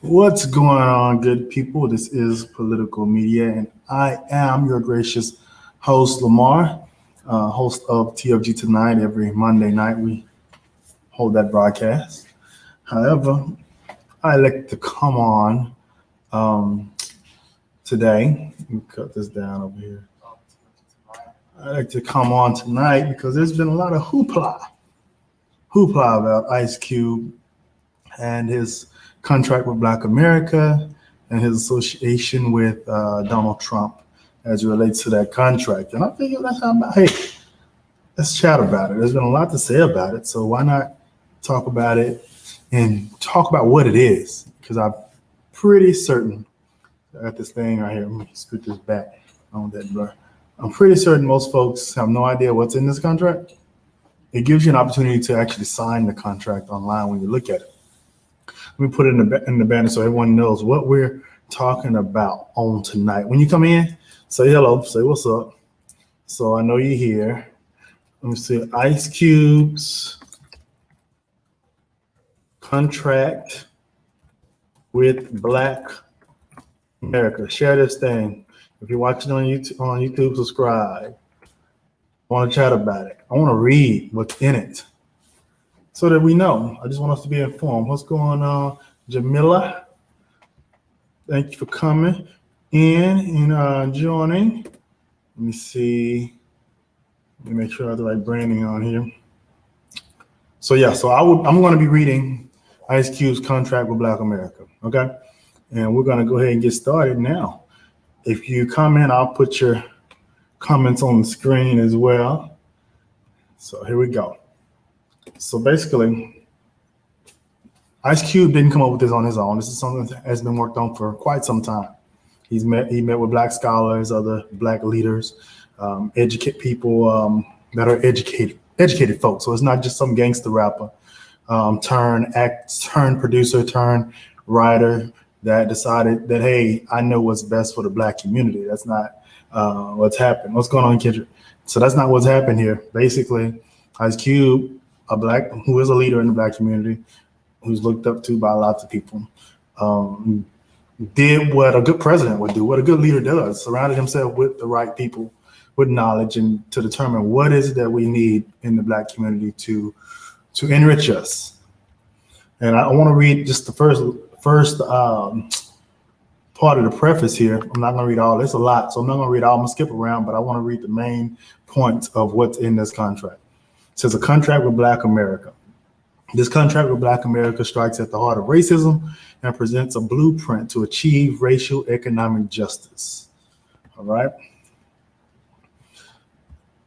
What's going on, good people? This is Political Media, and I am your gracious host, Lamar, host of TFG Tonight. Every Monday night, we hold that broadcast. However, I like to come on um, today. Let me cut this down over here. I like to come on tonight because there's been a lot of hoopla about Ice Cube and his contract with Black America and his association with Donald Trump as it relates to that contract. And I figured hey, let's chat about it. There's been a lot to say about it, so why not talk about it and talk about what it is? Because I'm pretty certain. I got this thing right here. Let me scoot this back on that blur. I'm pretty certain most folks have no idea what's in this contract. It gives you an opportunity to actually sign the contract online when you look at it. Let me put it in the banner so everyone knows what we're talking about on tonight. When you come in, say hello, say what's up. So I know you're here. Let me see. Ice Cube's contract with Black America. Share this thing. If you're watching on YouTube, subscribe. I want to chat about it. I want to read what's in it so that we know. I just want us to be informed. What's going on, Jamila? Thank you for coming in and joining. Let me see. Let me make sure I have the right branding on here. So yeah, I'm going to be reading Ice Cube's contract with Black America. Okay, and we're going to go ahead and get started now. If you comment, I'll put your comments on the screen as well. So here we go. So basically, Ice Cube didn't come up with this on his own. This is something that has been worked on for quite some time. He met with Black scholars, other Black leaders, educate people that are educated folks. So it's not just some gangster rapper, turn producer, turn writer that decided that, hey, I know what's best for the Black community. That's not what's happened. What's going on, Kendrick? So that's not what's happened here. Basically, Ice Cube, who is a leader in the Black community, who's looked up to by lots of people, did what a good president would do, what a good leader does, surrounded himself with the right people, with knowledge, and to determine what is it that we need in the Black community to enrich us. And I want to read just the first part of the preface here. I'm not going to read all. It's a lot, so I'm not going to read all. I'm going to skip around, but I want to read the main points of what's in this contract. It says a contract with Black America. This contract with Black America strikes at the heart of racism and presents a blueprint to achieve racial economic justice. All right.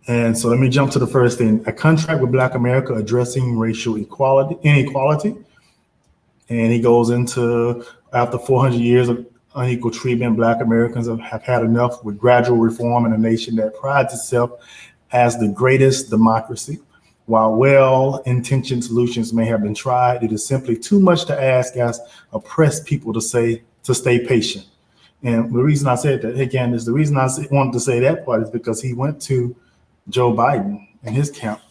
And so let me jump to the first thing. A contract with Black America addressing racial inequality. And he goes into, after 400 years of unequal treatment, Black Americans have had enough with gradual reform in a nation that prides itself as the greatest democracy. While well-intentioned solutions may have been tried, it is simply too much to ask as oppressed people to stay patient. And the reason I said that, again, is the reason I wanted to say that part is because he went to Joe Biden and his camp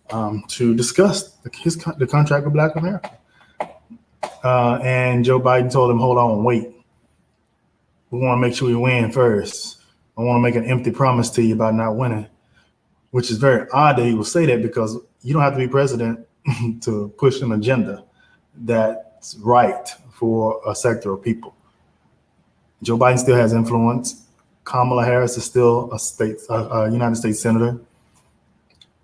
to discuss the contract with Black America. And Joe Biden told him, hold on, wait. We want to make sure we win first. I want to make an empty promise to you about not winning. Which is very odd that he will say that, because you don't have to be president to push an agenda that's right for a sector of people. Joe Biden still has influence. Kamala Harris is still a United States senator.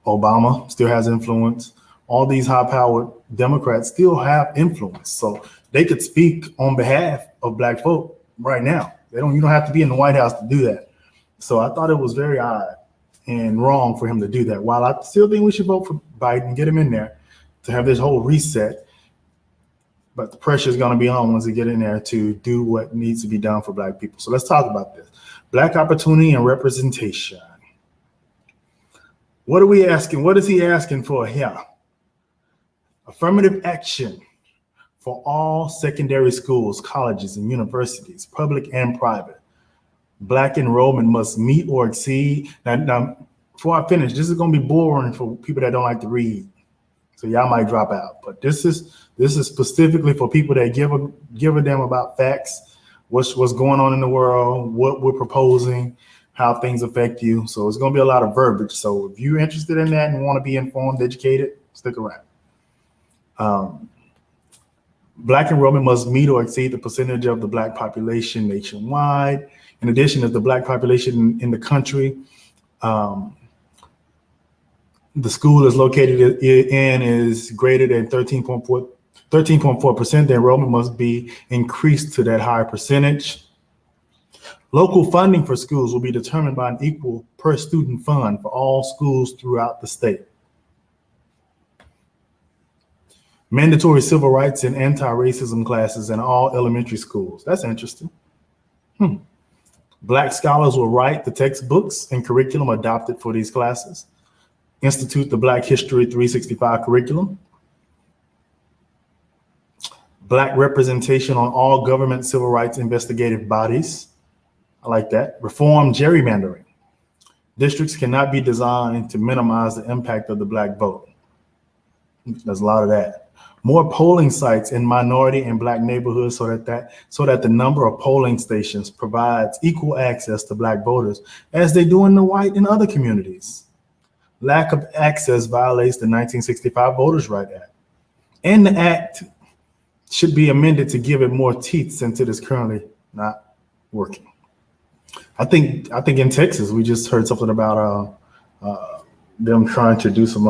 Obama still has influence. All these high-powered Democrats still have influence. So they could speak on behalf of Black folk right now. You don't have to be in the White House to do that. So I thought it was very odd and wrong for him to do that. While I still think we should vote for Biden, get him in there to have this whole reset, but the pressure is going to be on once they get in there to do what needs to be done for Black people. So let's talk about this. Black opportunity and representation. What are we asking? What is he asking for here? Affirmative action for all secondary schools, colleges, and universities, public and private. Black enrollment must meet or exceed. Now, before I finish, this is going to be boring for people that don't like to read. So y'all might drop out. But this is This is specifically for people that give a damn about facts, what's going on in the world, what we're proposing, how things affect you. So it's going to be a lot of verbiage. So if you're interested in that and want to be informed, educated, stick around. Black enrollment must meet or exceed the percentage of the Black population nationwide. In addition, if the Black population in the country the school is located in is greater than 13.4%, the enrollment must be increased to that higher percentage. Local funding for schools will be determined by an equal per student fund for all schools throughout the state. Mandatory civil rights and anti-racism classes in all elementary schools. That's interesting. Black scholars will write the textbooks and curriculum adopted for these classes. Institute the Black History 365 curriculum. Black representation on all government civil rights investigative bodies. I like that. Reform gerrymandering. Districts cannot be designed to minimize the impact of the Black vote. There's a lot of that. More polling sites in minority and Black neighborhoods so that the number of polling stations provides equal access to Black voters as they do in the white and other communities. Lack of access violates the 1965 Voters' Right Act. And the act should be amended to give it more teeth since it is currently not working. I think in Texas, we just heard something about them trying to do some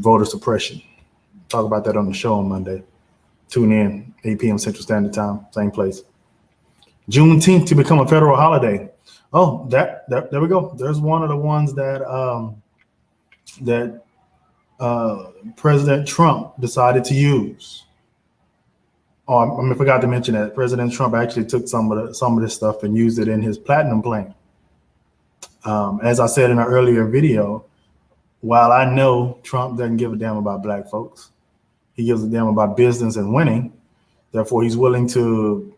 voter suppression. Talk about that on the show on Monday. Tune in, 8 p.m. Central Standard Time, same place. Juneteenth to become a federal holiday. Oh, there we go. There's one of the ones that President Trump decided to use. Oh, I forgot to mention that President Trump actually took some of this stuff and used it in his platinum plan. As I said in an earlier video, while I know Trump doesn't give a damn about Black folks, he gives a damn about business and winning. Therefore, he's willing to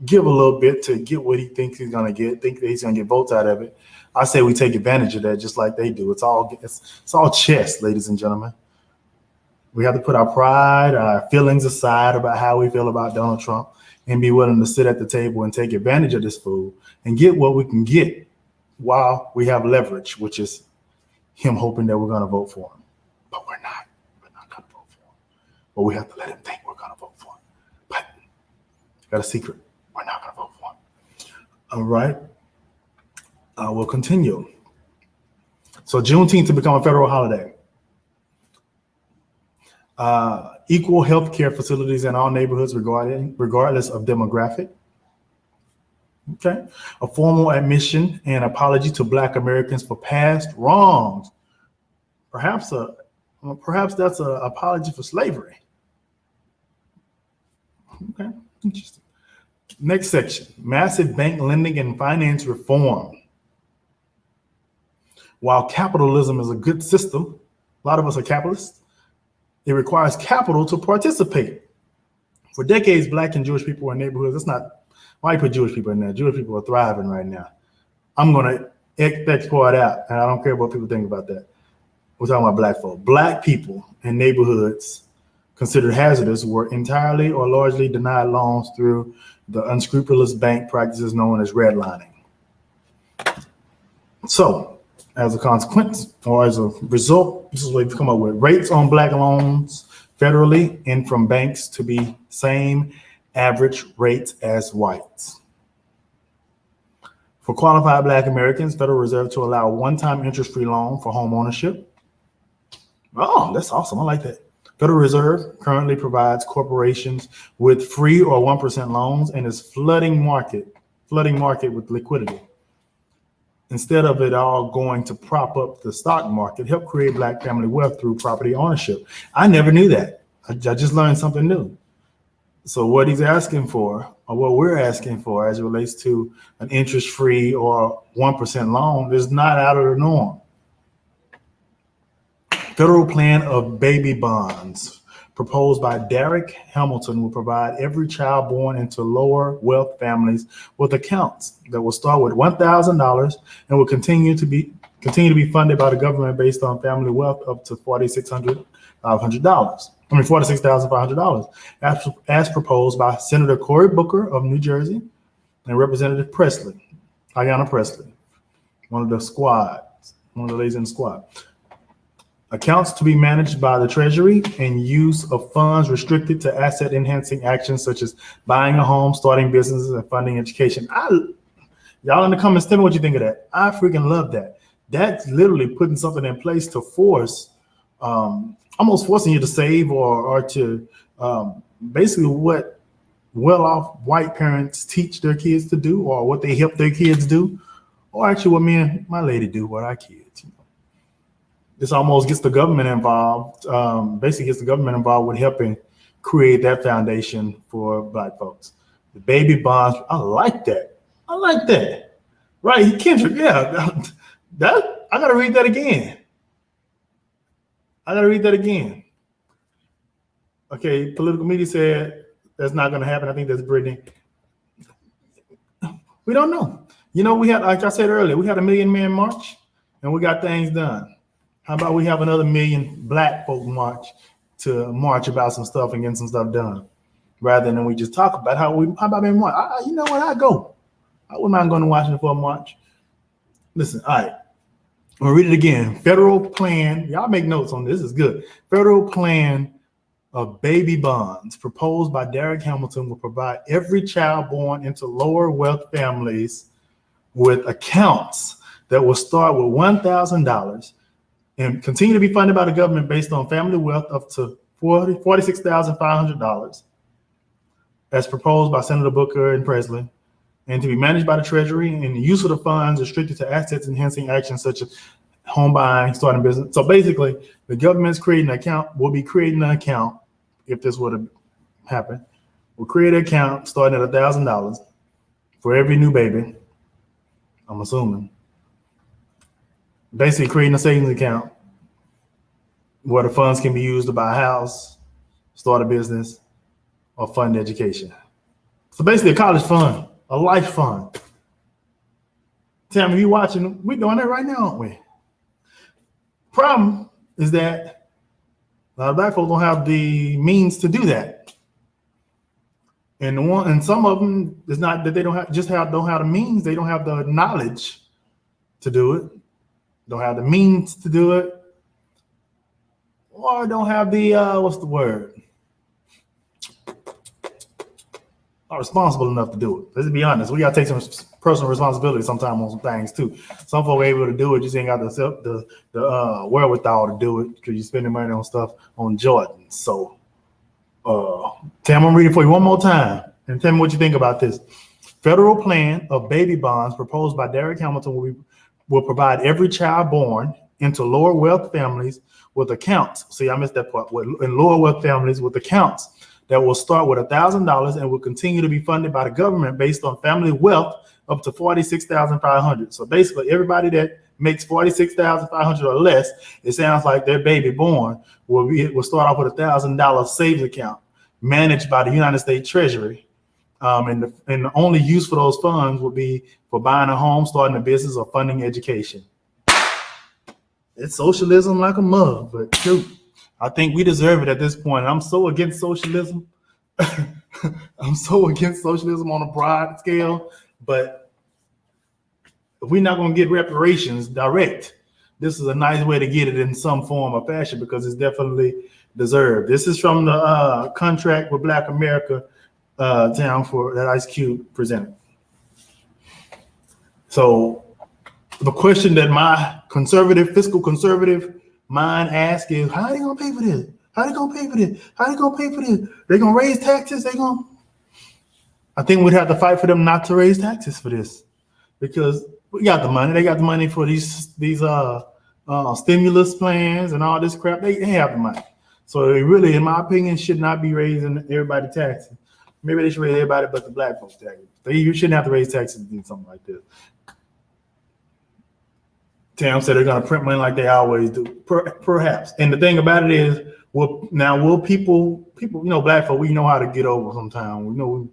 give a little bit to get what he thinks he's going to get, think that he's going to get votes out of it. I say we take advantage of that just like they do. It's all chess, ladies and gentlemen. We have to put our pride, our feelings aside about how we feel about Donald Trump and be willing to sit at the table and take advantage of this fool and get what we can get while we have leverage, which is him hoping that we're going to vote for him. But we're not. We're not going to vote for him. But we have to let him think we're going to vote for him. But got a secret. We're not going to vote for him. All right. We'll continue. So Juneteenth to become a federal holiday. Equal health care facilities in all neighborhoods regardless of demographic. Okay. A formal admission and apology to Black Americans for past wrongs. Perhaps that's an apology for slavery. Okay. Interesting. Next section, massive bank lending and finance reform. While capitalism is a good system, a lot of us are capitalists, it requires capital to participate. For decades, Black and Jewish people in neighborhoods, it's not, why you put Jewish people in there? Jewish people are thriving right now. I'm going to export out, and I don't care what people think about that. We're talking about Black folk. Black people in neighborhoods considered hazardous were entirely or largely denied loans through the unscrupulous bank practices known as redlining. So, as a consequence, or as a result, this is what we've come up with. Rates on Black loans federally and from banks to be same average rates as whites. For qualified Black Americans, Federal Reserve to allow one-time interest-free loan for home ownership. Oh, that's awesome. I like that. Federal Reserve currently provides corporations with free or 1% loans and is flooding market with liquidity. Instead of it all going to prop up the stock market, help create Black family wealth through property ownership. I never knew that. I just learned something new. So what he's asking for, or what we're asking for as it relates to an interest-free or 1% loan, is not out of the norm. Federal plan of baby bonds proposed by Derek Hamilton will provide every child born into lower wealth families with accounts that will start with $1,000 and will continue to be funded by the government based on family wealth up to $4,600 $46,500. $46,500, as proposed by Senator Cory Booker of New Jersey and Representative Ayanna Pressley, one of the ladies in the squad. Accounts to be managed by the Treasury and use of funds restricted to asset-enhancing actions such as buying a home, starting businesses, and funding education. Y'all in the comments, tell me what you think of that. I freaking love that. That's literally putting something in place to force, almost forcing you to save or to basically what well-off white parents teach their kids to do, or what they help their kids do, or actually what me and my lady do with our kids. This almost gets the government involved, basically gets the government involved with helping create that foundation for Black folks. The baby bonds, I like that. Right, Kendrick, yeah. I gotta read that again. Okay, political media said that's not gonna happen. I think that's Brittany. We don't know. We had, like I said earlier, we had a Million Man March and we got things done. How about we have another million Black folk march about some stuff and getting some stuff done, rather than we just talk about how about being march. You know what? I go. I wouldn't mind going to Washington for a march. Listen, all right. I'm gonna read it again. Federal plan. Y'all make notes on this. This is good. Federal plan of baby bonds proposed by Derek Hamilton will provide every child born into lower wealth families with accounts that will start with $1,000 and continue to be funded by the government based on family wealth up to $46,500, as proposed by Senator Booker and Presley, and to be managed by the Treasury, and the use of the funds restricted to assets enhancing actions such as home buying, starting business. So basically, the government's creating an account. We'll be creating an account if this were to happen. We'll create an account starting at $1,000 for every new baby, I'm assuming. Basically creating a savings account where the funds can be used to buy a house, start a business, or fund education. So basically a college fund, a life fund. Tam, you watching? We're doing that right now, aren't we? Problem is that a lot of Black folks don't have the means to do that. And some of them, it's not that they don't have the means, they don't have the knowledge to do it. Don't have the means to do it, or don't have the are responsible enough to do it. Let's be honest. We gotta take some personal responsibility sometimes on some things too. Some folks are able to do it, just ain't got the wherewithal to do it because you're spending money on stuff on Jordan. So, Tam, I'm gonna read it for you one more time and tell me what you think about this. Federal plan of baby bonds proposed by Derek Hamilton will provide every child born into lower wealth families with accounts. See, I missed that part. In lower wealth families with accounts that will start with $1,000 and will continue to be funded by the government based on family wealth up to $46,500. So basically, everybody that makes $46,500 or less, it sounds like their baby born will start off with $1,000 savings account managed by the United States Treasury. And the only use for those funds would be for buying a home, starting a business, or funding education. It's socialism like a mug, but shoot, I think we deserve it at this point. I'm so against socialism. I'm so against socialism on a broad scale, but if we're not going to get reparations direct, this is a nice way to get it in some form or fashion because it's definitely deserved. This is from the contract with Black America down for that Ice Cube presented. So the question that my fiscal conservative mind asks is, how are they gonna pay for this? How are they gonna pay for this? How are they gonna pay for this? They're gonna raise taxes? I think we'd have to fight for them not to raise taxes for this because we got the money. They got the money for these stimulus plans and all this crap. They have the money. So they really, in my opinion, should not be raising everybody taxes. Maybe they should raise everybody but the Black folks taxes. You shouldn't have to raise taxes to do something like this. Tam said they're going to print money like they always do, perhaps. And the thing about it is, will people, Black folk, we know how to get over sometimes. We know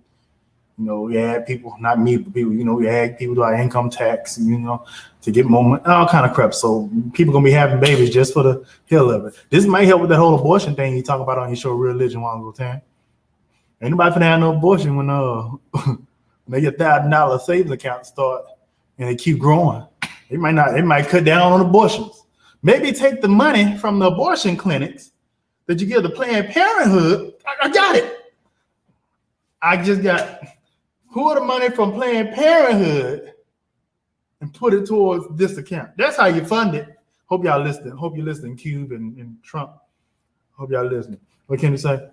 You add people, not me, but people, you add people to our income tax, to get more money, all kind of crap. So people going to be having babies just for the hell of it. This might help with that whole abortion thing you talk about on your show, Real Religion, while ago, Tam. Ain't nobody finna have no abortion when maybe $1,000 savings account start and they keep growing. It might cut down on abortions. Maybe take the money from the abortion clinics that you give to Planned Parenthood. I got it. I just got pull the money from Planned Parenthood and put it towards this account. That's how you fund it. Hope y'all listening. Hope you're listening, Cube and Trump. Hope y'all listening. What can you say?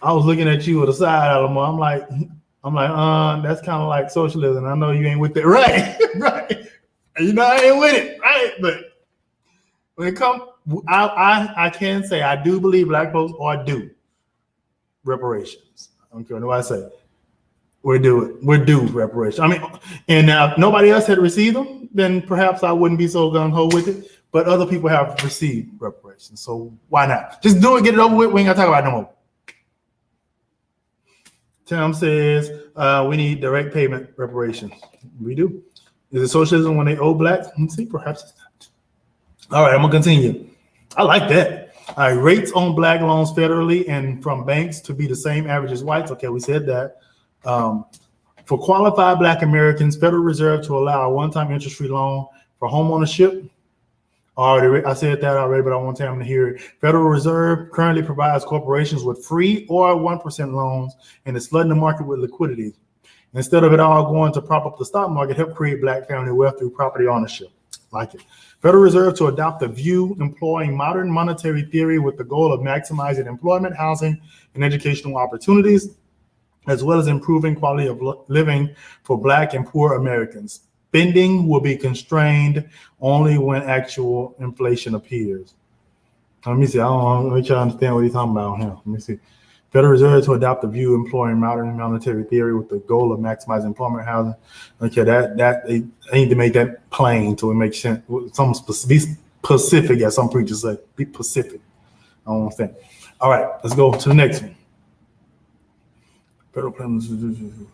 I was looking at you with a side, Alamo. I'm like, that's kind of like socialism. I know you ain't with it, right? Right. I ain't with it, right? But when it comes, I can say I do believe black folks are due reparations. I don't care what I say. We're due reparations. I mean, and if nobody else had received them, then perhaps I wouldn't be so gung-ho with it. But other people have received reparations, so why not? Just do it, get it over with. We ain't gotta talk about it no more. Tim says we need direct payment reparations. We do. Is it socialism when they owe blacks? Let's see, perhaps it's not. All right, I'm gonna continue. I like that. All right, rates on black loans federally and from banks to be the same average as whites. Okay, we said that. For qualified black Americans, Federal Reserve to allow a one-time interest-free loan for home ownership. I said that already, but I want time to hear it. Federal Reserve currently provides corporations with free or 1% loans and is flooding the market with liquidity. Instead of it all going to prop up the stock market, help create black family wealth through property ownership. Like it. Federal Reserve to adopt a view employing modern monetary theory with the goal of maximizing employment, housing, and educational opportunities, as well as improving quality of living for black and poor Americans. Spending will be constrained only when actual inflation appears. Let me see. I don't know. Let you understand what he's talking about here. Let me see. Federal Reserve to adopt a view employing modern monetary theory with the goal of maximizing employment, housing. Okay, that they need to make that plain so it makes sense. Some be specific, as some preachers say. Be specific. I don't understand. All right, let's go to the next one. Federal plan.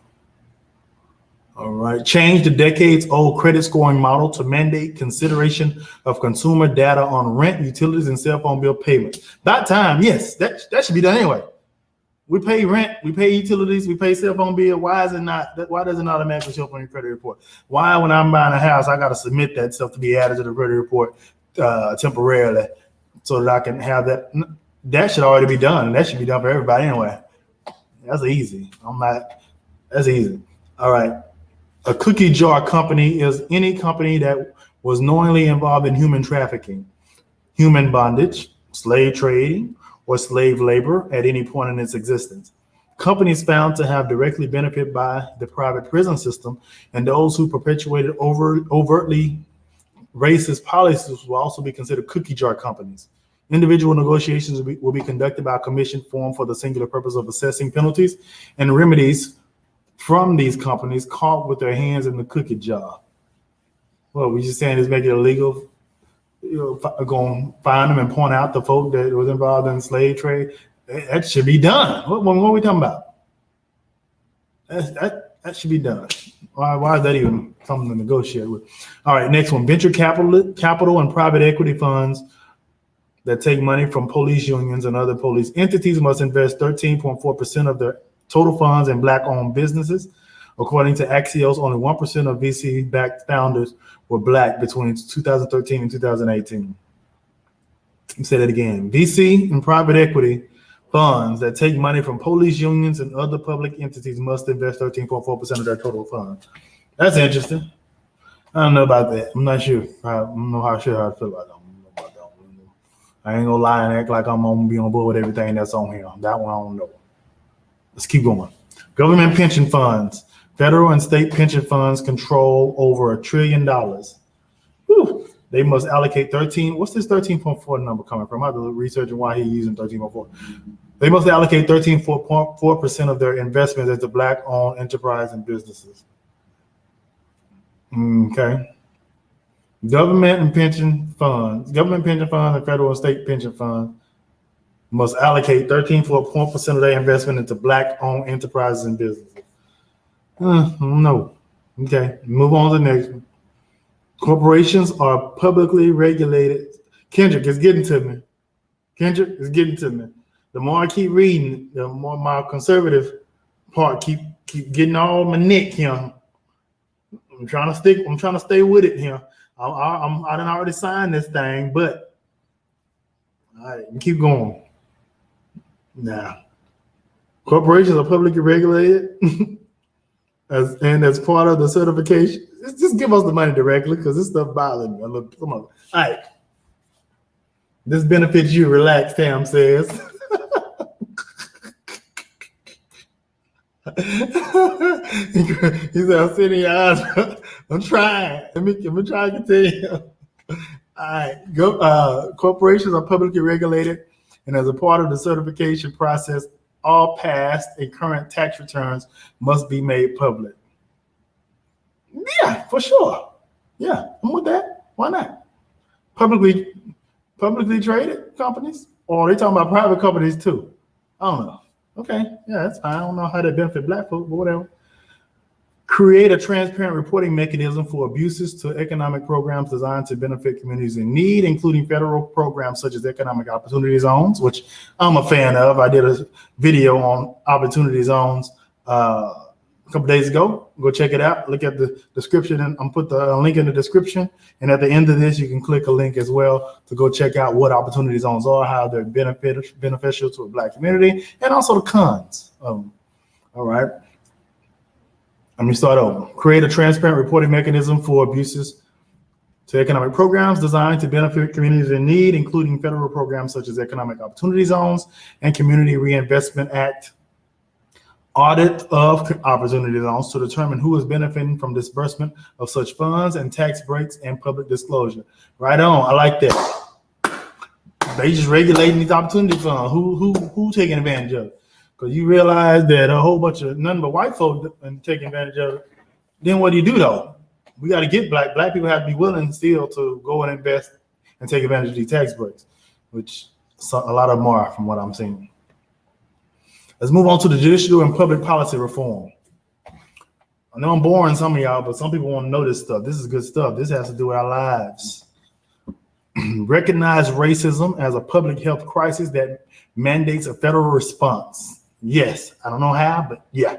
All right. Change the decades-old credit scoring model to mandate consideration of consumer data on rent, utilities, and cell phone bill payments. That time, yes, that should be done anyway. We pay rent, we pay utilities, we pay cell phone bill. Why does it not automatically show up on your credit report? Why, when I'm buying a house, I got to submit that stuff to be added to the credit report temporarily so that I can have that? That should already be done, and that should be done for everybody anyway. That's easy. That's easy. All right. A cookie jar company is any company that was knowingly involved in human trafficking, human bondage, slave trading, or slave labor at any point in its existence. Companies found to have directly benefited by the private prison system and those who perpetuated overtly racist policies will also be considered cookie jar companies. Individual negotiations will be conducted by a commission formed for the singular purpose of assessing penalties and remedies from these companies caught with their hands in the cookie jar. Well, we just saying is make it illegal. Going to find them and point out the folk that was involved in slave trade. That should be done. What are we talking about? That should be done. Why is that even something to negotiate with? All right, next one. Venture capital and private equity funds that take money from police unions and other police entities must invest 13.4% of their total funds in black-owned businesses. According to Axios, only 1% of VC-backed founders were black between 2013 and 2018. Let me say that again. VC and private equity funds that take money from police unions and other public entities must invest 13.4% of their total funds. That's interesting. I don't know about that. I'm not sure. I don't know how I feel about that. I ain't gonna lie and act like I'm gonna be on board with everything that's on here. That one I don't know. Let's keep going. Government pension funds. Federal and state pension funds control over $1 trillion. Whew. They must allocate 13. What's this 13.4 number coming from? I have to research why he's using 13.4. They must allocate 13.4% of their investments into black-owned enterprise and businesses. Okay. Government pension funds and federal and state pension funds must allocate 13.4% of their investment into black-owned enterprises and businesses. No. Okay, move on to the next one. Corporations are publicly regulated. Kendrick is getting to me. Kendrick is getting to me. The more I keep reading, the more my conservative part keep getting all my neck here. I'm trying to stay with it here. I done already signed this thing, but all right, keep going. Now, corporations are publicly regulated, as part of the certification. Just give us the money directly, because this stuff bothering me. Look, come on. All right. This benefits you. Relax, Tam says. He said, I'm sitting your eyes. I'm trying. Let me try to continue. All right. Corporations are publicly regulated, and as a part of the certification process, all past and current tax returns must be made public. Yeah, for sure. Yeah, I'm with that. Why not? Publicly traded companies, or are they talking about private companies too? I don't know. Okay, yeah, that's fine. I don't know how they benefit black folks, but whatever. Create a transparent reporting mechanism for abuses to economic programs designed to benefit communities in need, including federal programs such as economic opportunity zones, which I'm a fan of. I did a video on opportunity zones a couple days ago. Go check it out. Look at the description, and I'm put the link in the description. And at the end of this, you can click a link as well to go check out what opportunity zones are, how they're beneficial to a black community, and also the cons. All right. Let me start over. Create a transparent reporting mechanism for abuses to economic programs designed to benefit communities in need, including federal programs such as economic opportunity zones and Community Reinvestment Act. Audit of opportunity zones to determine who is benefiting from disbursement of such funds and tax breaks and public disclosure. Right on. I like that. They just regulating these opportunity funds. Who taking advantage of it? Because you realize that a whole bunch of nothing but white folk taking advantage of it. Then what do you do though? We got to get black people have to be willing still to go and invest and take advantage of these tax breaks, which a lot of them are from what I'm seeing. Let's move on to the judicial and public policy reform. I know I'm boring some of y'all, but some people want to know this stuff. This is good stuff. This has to do with our lives. Recognize racism as a public health crisis that mandates a federal response. Yes, I don't know how, but yeah.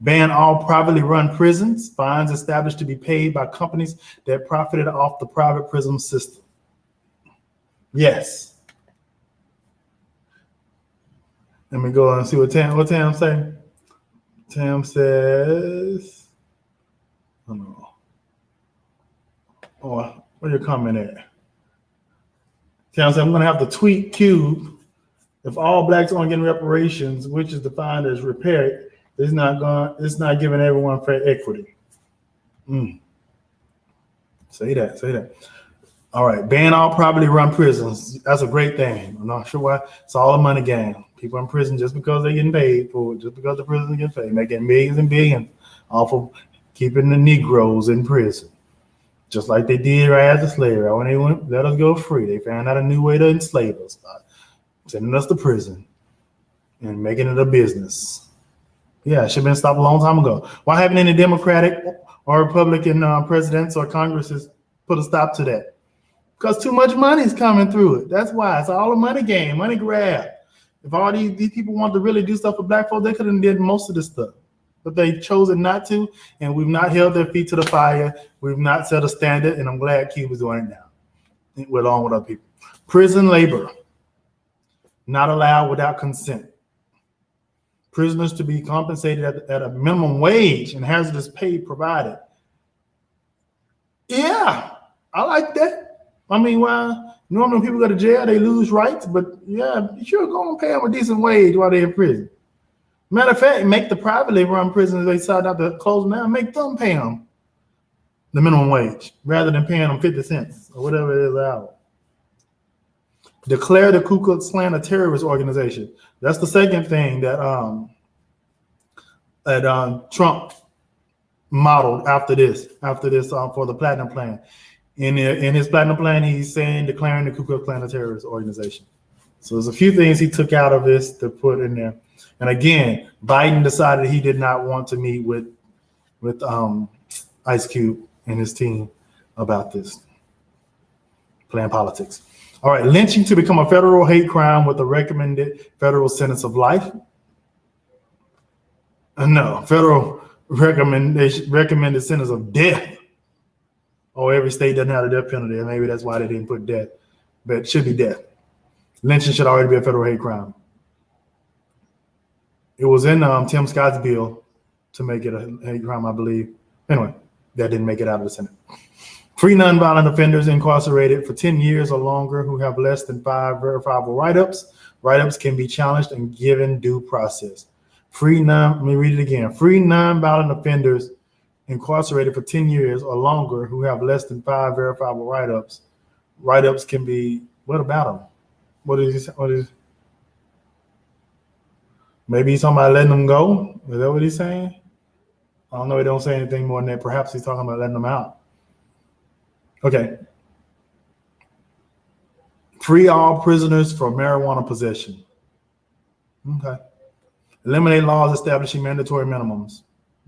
Ban all privately run prisons. Fines established to be paid by companies that profited off the private prison system. Yes. Let me go and see what Tam say. Tam says, I don't know. Oh, where your comment at? Tam said, I'm going to have to tweet Cube. If all blacks aren't getting reparations, which is defined as repair, it's not giving everyone fair equity. Say that. All right, ban all privately run prisons. That's a great thing. I'm not sure why. It's all a money game. People in prison just because they're getting paid for it, just because the prison getting paid, making millions and billions off of keeping the Negroes in prison. Just like they did right after slavery. When they went, let us go free. They found out a new way to enslave us. Sending us to prison and making it a business. Yeah, it should have been stopped a long time ago. Why haven't any Democratic or Republican presidents or Congresses put a stop to that? Because too much money is coming through it. That's why. It's all a money game, money grab. If all these people want to really do stuff for black folks, they could have did most of this stuff. But they've chosen not to, and we've not held their feet to the fire. We've not set a standard, and I'm glad Cuba's doing it now, along with other people. Prison labor. Not allowed without consent. Prisoners to be compensated at a minimum wage and hazardous pay provided. Yeah, I like that. I mean, well, normally when people go to jail, they lose rights, but yeah, you sure go and pay them a decent wage while they're in prison. Matter of fact, make the privately run prisons, they decide not to close them down, make them pay them the minimum wage rather than paying them 50 cents or whatever it is an hour. Declare the Ku Klux Klan a terrorist organization. That's the second thing that Trump modeled after this for the Platinum Plan. In his Platinum Plan, he's saying declaring the Ku Klux Klan a terrorist organization. So there's a few things he took out of this to put in there. And again, Biden decided he did not want to meet with with Ice Cube and his team about this, playing politics. All right, lynching to become a federal hate crime with a recommended federal sentence of life. No, federal recommended sentence of death. Oh, every state doesn't have the death penalty. Maybe that's why they didn't put death, but it should be death. Lynching should already be a federal hate crime. It was in Tim Scott's bill to make it a hate crime, I believe. Anyway, that didn't make it out of the Senate. Free nonviolent offenders incarcerated for 10 years or longer who have less than 5 verifiable write-ups. Write-ups can be challenged and given due process. Let me read it again. Free nonviolent offenders incarcerated for 10 years or longer who have less than 5 verifiable write-ups. Write-ups can be, what about them? What is maybe he's talking about letting them go? Is that what he's saying? I don't know. He don't say anything more than that. Perhaps he's talking about letting them out. Okay. Free all prisoners for marijuana possession. Okay. Eliminate laws establishing mandatory minimums.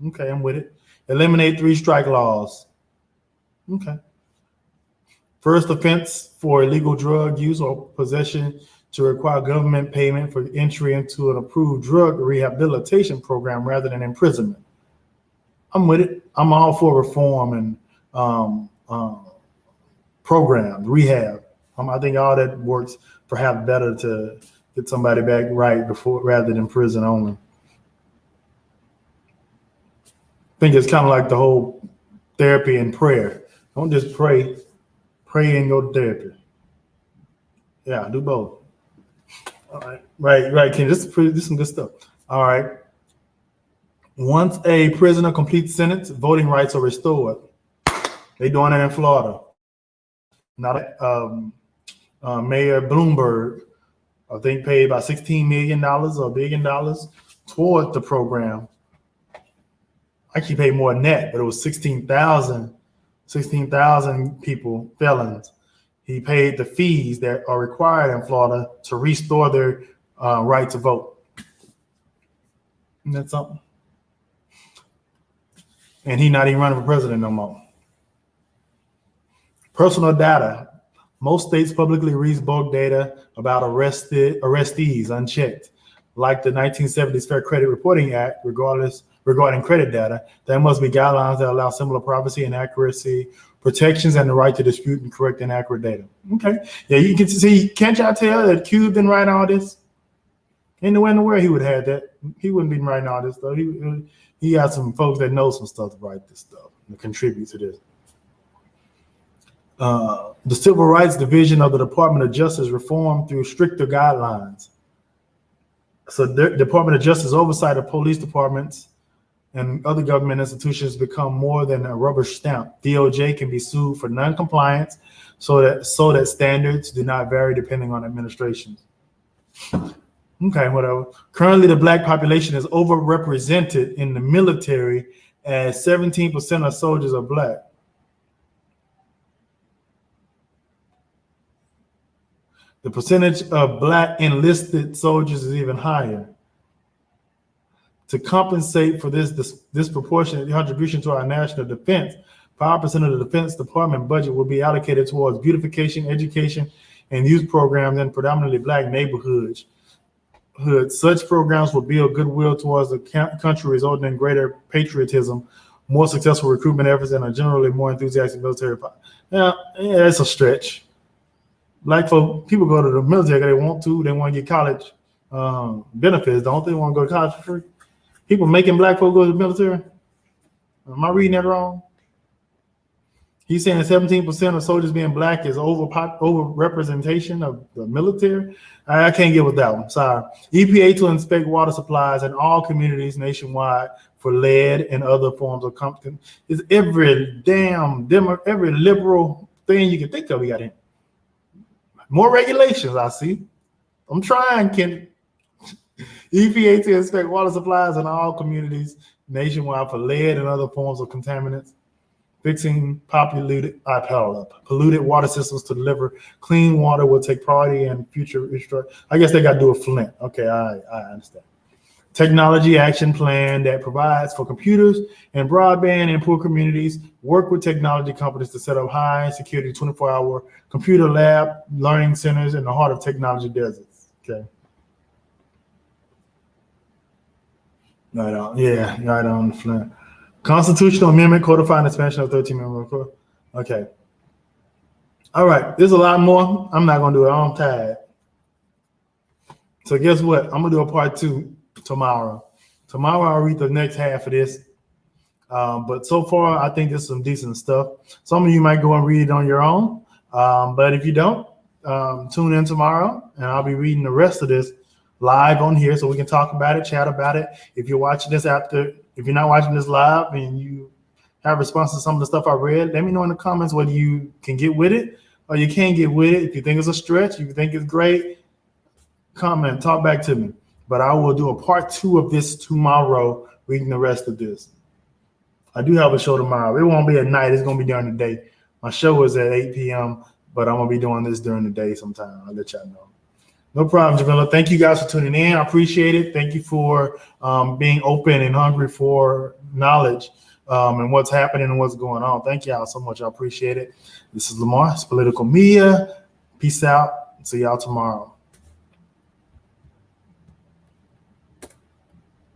Okay, I'm with it. Eliminate 3-strike laws. Okay. First offense for illegal drug use or possession to require government payment for entry into an approved drug rehabilitation program rather than imprisonment. I'm with it. I'm all for reform and programs, rehab. I think all that works perhaps better to get somebody back right before rather than prison only. I think it's kind of like the whole therapy and prayer. Don't just pray and go to therapy. Yeah, do both. All right, right, Ken. This is some good stuff. All right. Once a prisoner completes sentence, voting rights are restored. They're doing it in Florida. Not Mayor Bloomberg, I think, paid about $16 million or $1 billion toward the program. Actually paid more than that, but it was 16,000 people, felons. He paid the fees that are required in Florida to restore their right to vote. Isn't that something? And he's not even running for president no more. Personal data. Most states publicly release bulk data about arrestees unchecked. Like the 1970s Fair Credit Reporting Act, regarding credit data, there must be guidelines that allow similar privacy and accuracy protections and the right to dispute and correct inaccurate data. Okay. Yeah, you can see, can't y'all tell that Cube didn't write all this? Anywhere in the world he would have had that. He wouldn't be writing all this stuff. He got some folks that know some stuff to write this stuff and contribute to this. The Civil Rights Division of the Department of Justice reformed through stricter guidelines. So the Department of Justice oversight of police departments and other government institutions become more than a rubber stamp. DOJ can be sued for non-compliance so that standards do not vary depending on administrations. Okay, whatever. Currently, the Black population is overrepresented in the military as 17% of soldiers are Black. The percentage of Black enlisted soldiers is even higher. To compensate for this disproportionate contribution to our national defense, 5% of the Defense Department budget will be allocated towards beautification, education, and youth programs in predominantly Black neighborhoods. Such programs will build goodwill towards the country, resulting in greater patriotism, more successful recruitment efforts, and a generally more enthusiastic military. Yeah, it's a stretch. Black folk, people go to the military because they want to. They want to get college benefits, don't they? Want to go to college for free? People making Black folk go to the military? Am I reading that wrong? He's saying 17% of soldiers being Black is over representation of the military. I can't get with that one. Sorry. EPA to inspect water supplies in all communities nationwide for lead and other forms of competence. It's every every liberal thing you can think of. We got in. More regulations, I see. I'm trying, Ken. EPA to inspect water supplies in all communities nationwide for lead and other forms of contaminants. Fixing polluted water systems to deliver clean water will take priority in future. I guess they got to do a Flint. Okay, I understand. technology action plan that provides for computers and broadband in poor communities. Work with technology companies to set up high security 24-hour computer lab learning centers in the heart of technology deserts. Okay. Right on. Yeah, right on the Flint. Constitutional amendment codifying expansion of 13-member court. Okay. All right. There's a lot more. I'm not going to do it. I'm tired. So guess what? I'm going to do a part 2 tomorrow. Tomorrow I'll read the next half of this. But so far, I think there's some decent stuff. Some of you might go and read it on your own. But if you don't, tune in tomorrow, and I'll be reading the rest of this live on here so we can talk about it, chat about it. If you're watching this if you're not watching this live and you have responses to some of the stuff I read, let me know in the comments whether you can get with it or you can't get with it. If you think it's a stretch, if you think it's great, comment, talk back to me. But I will do a part 2 of this tomorrow, reading the rest of this. I do have a show tomorrow. It won't be at night. It's going to be during the day. My show is at 8 p.m., but I'm going to be doing this during the day sometime. I'll let y'all know. No problem, Jamila. Thank you guys for tuning in. I appreciate it. Thank you for being open and hungry for knowledge and what's happening and what's going on. Thank y'all so much. I appreciate it. This is Lamar. It's Political Media. Peace out. See y'all tomorrow.